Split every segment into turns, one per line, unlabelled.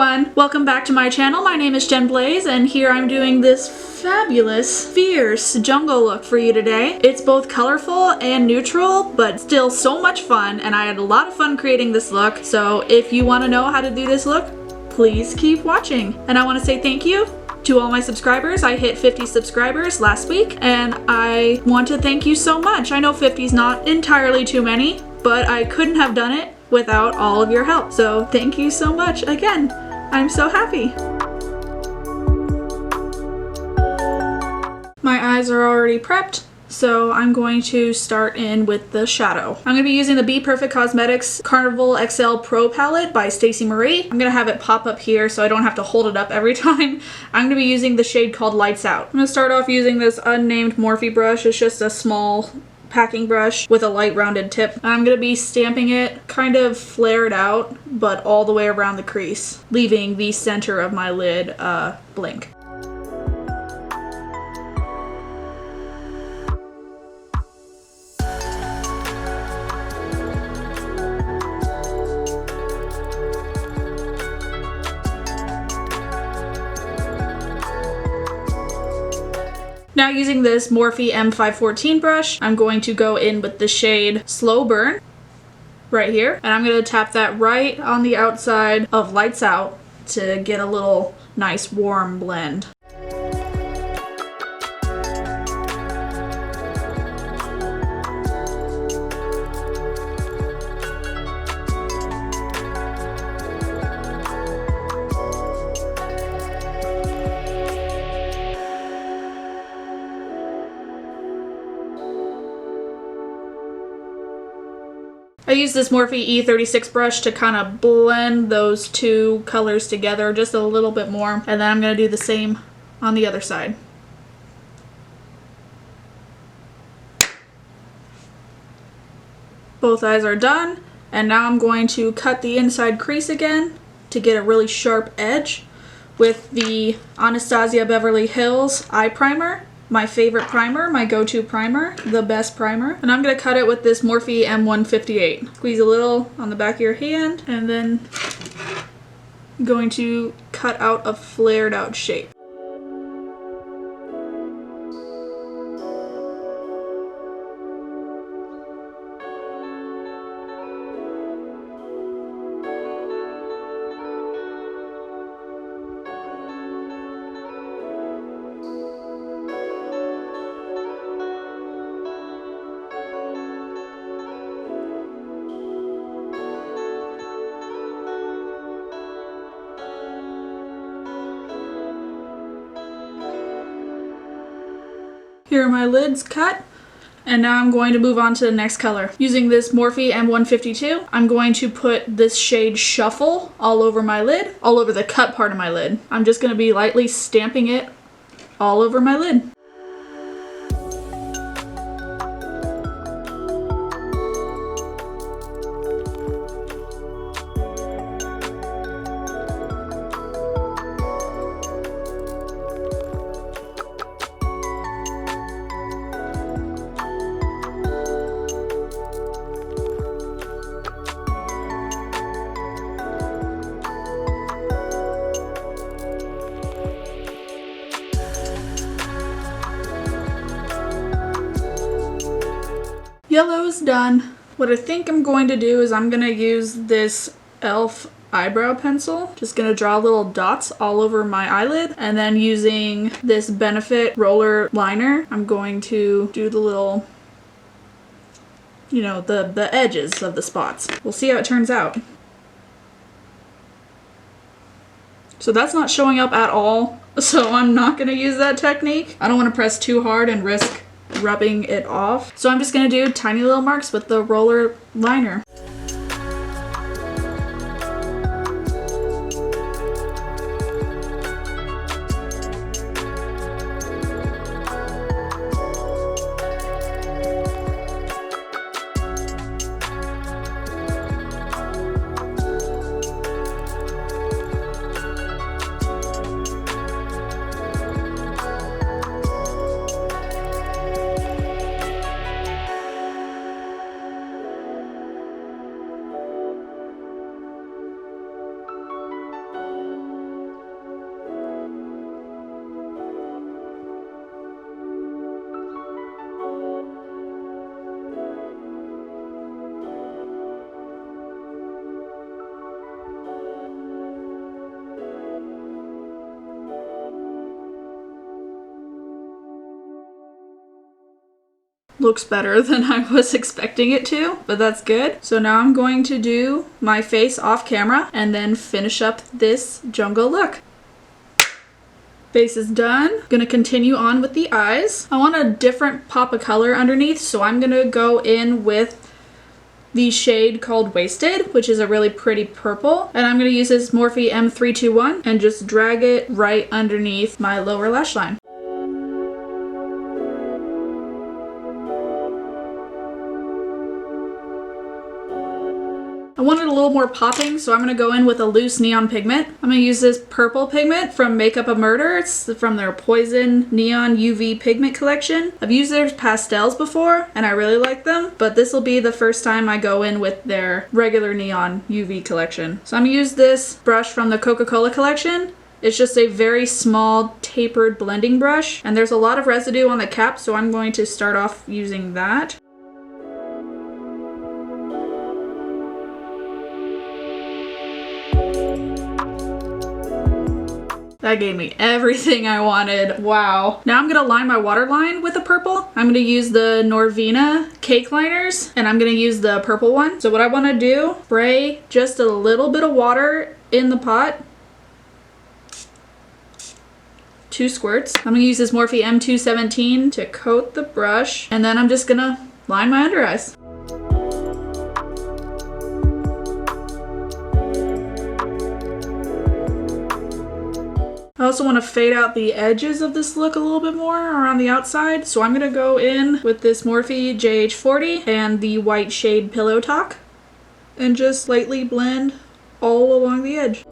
everyone! Welcome back to my channel. My name is Jen Blaze, and here I'm doing this fabulous, fierce jungle look for you today. It's both colorful and neutral, but still so much fun, and I had a lot of fun creating this look. So if you want to know how to do this look, please keep watching. And I want to say thank you to all my subscribers. I hit 50 subscribers last week, and I want to thank you so much. I know 50 is not entirely too many, but I couldn't have done it without all of your help. So thank you so much again. I'm so happy. My eyes are already prepped, so I'm going to start in with the shadow. I'm going to be using the Be Perfect Cosmetics Carnival XL Pro Palette by Stacey Marie. I'm going to have it pop up here so I don't have to hold it up every time. I'm going to be using the shade called Lights Out. I'm going to start off using this unnamed Morphe brush. It's just a small packing brush with a light rounded tip. I'm going to be stamping it kind of flared out, but all the way around the crease, leaving the center of my lid blank. Now using this Morphe M514 brush, I'm going to go in with the shade Slow Burn right here. And I'm going to tap that right on the outside of Lights Out to get a little nice warm blend. I use this Morphe E36 brush to kind of blend those two colors together just a little bit more, and then I'm going to do the same on the other side. Both eyes are done, and now I'm going to cut the inside crease again to get a really sharp edge with the Anastasia Beverly Hills eye primer. My favorite primer, my go-to primer, the best primer. And I'm going to cut it with this Morphe M158. Squeeze a little on the back of your hand, and then I'm going to cut out a flared out shape. Here are my lids cut, and now I'm going to move on to the next color. Using this Morphe M152, I'm going to put this shade Shuffle all over my lid, all over the cut part of my lid. I'm just going to be lightly stamping it all over my lid. Yellow's done. What I think I'm going to do is I'm going to use this e.l.f. eyebrow pencil. Just going to draw little dots all over my eyelid, and then using this Benefit roller liner, I'm going to do the little, you know, the edges of the spots. We'll see how it turns out. So that's not showing up at all, so I'm not going to use that technique. I don't want to press too hard and risk rubbing it off. So I'm just going to do tiny little marks with the roller liner. looks better than I was expecting it to, but that's good. So now I'm going to do my face off camera and then finish up this jungle look. Face is done. Gonna continue on with the eyes. I want a different pop of color underneath, so I'm gonna go in with the shade called Wasted, which is a really pretty purple. And I'm gonna use this Morphe M321 and just drag it right underneath my lower lash line. I wanted a little more popping, so I'm going to go in with a loose neon pigment. I'm going to use this purple pigment from Makeup of Murder. It's from their Poison Neon UV Pigment collection. I've used their pastels before, and I really like them, but this will be the first time I go in with their regular neon UV collection. So I'm going to use this brush from the Coca-Cola collection. It's just a very small tapered blending brush, and there's a lot of residue on the cap, so I'm going to start off using that. That gave me everything I wanted. Wow. Now I'm gonna line my waterline with a purple. I'm gonna use the Norvina cake liners, and I'm gonna use the purple one. So what I wanna do, spray just a little bit of water in the pot. 2 squirts. I'm gonna use this Morphe M217 to coat the brush, and then I'm just gonna line my under eyes. I also want to fade out the edges of this look a little bit more around the outside, so I'm going to go in with this Morphe JH40 and the white shade Pillow Talk and just lightly blend all along the edge.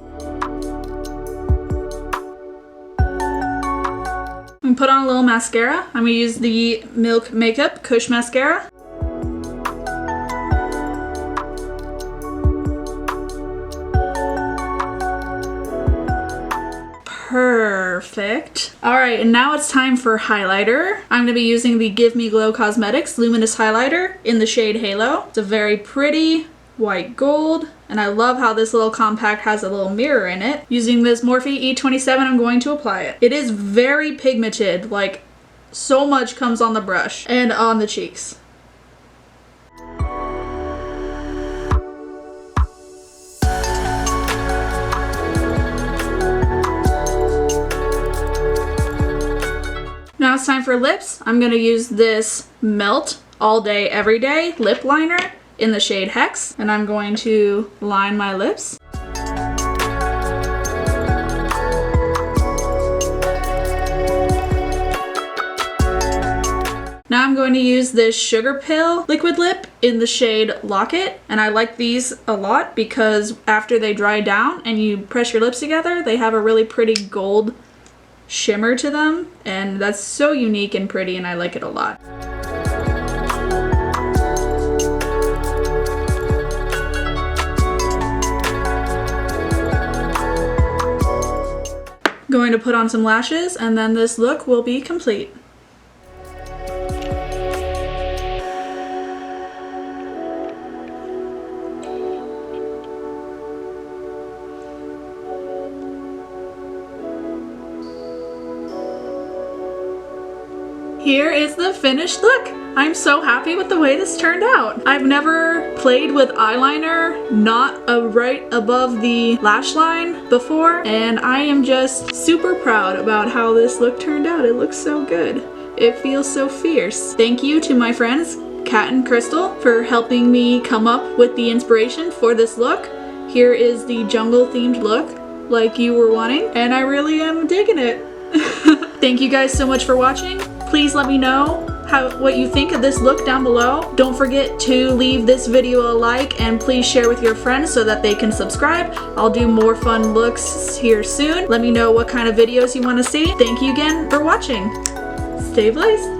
I'm going to put on a little mascara. I'm going to use the Milk Makeup Kush Mascara. Perfect. Alright, and now it's time for highlighter. I'm going to be using the Give Me Glow Cosmetics Luminous Highlighter in the shade Halo. It's a very pretty white gold, and I love how this little compact has a little mirror in it. Using this Morphe E27, I'm going to apply it. It is very pigmented, like so much comes on the brush and on the cheeks. Now it's time for lips. I'm going to use this Melt All Day Every Day lip liner in the shade Hex, and I'm going to line my lips. Now I'm going to use this Sugar Pill liquid lip in the shade Locket, and I like these a lot because after they dry down and you press your lips together, they have a really pretty gold shimmer to them, and that's so unique and pretty, and I like it a lot. Going to put on some lashes, and then this look will be complete. Here is the finished look. I'm so happy with the way this turned out. I've never played with eyeliner not right above the lash line before, and I am just super proud about how this look turned out. It looks so good. It feels so fierce. Thank you to my friends Kat and Crystal for helping me come up with the inspiration for this look. Here is the jungle themed look like you were wanting, and I really am digging it. Thank you guys so much for watching. Please let me know what you think of this look down below. Don't forget to leave this video a like, and please share with your friends so that they can subscribe. I'll do more fun looks here soon. Let me know what kind of videos you want to see. Thank you again for watching. Stay blazed.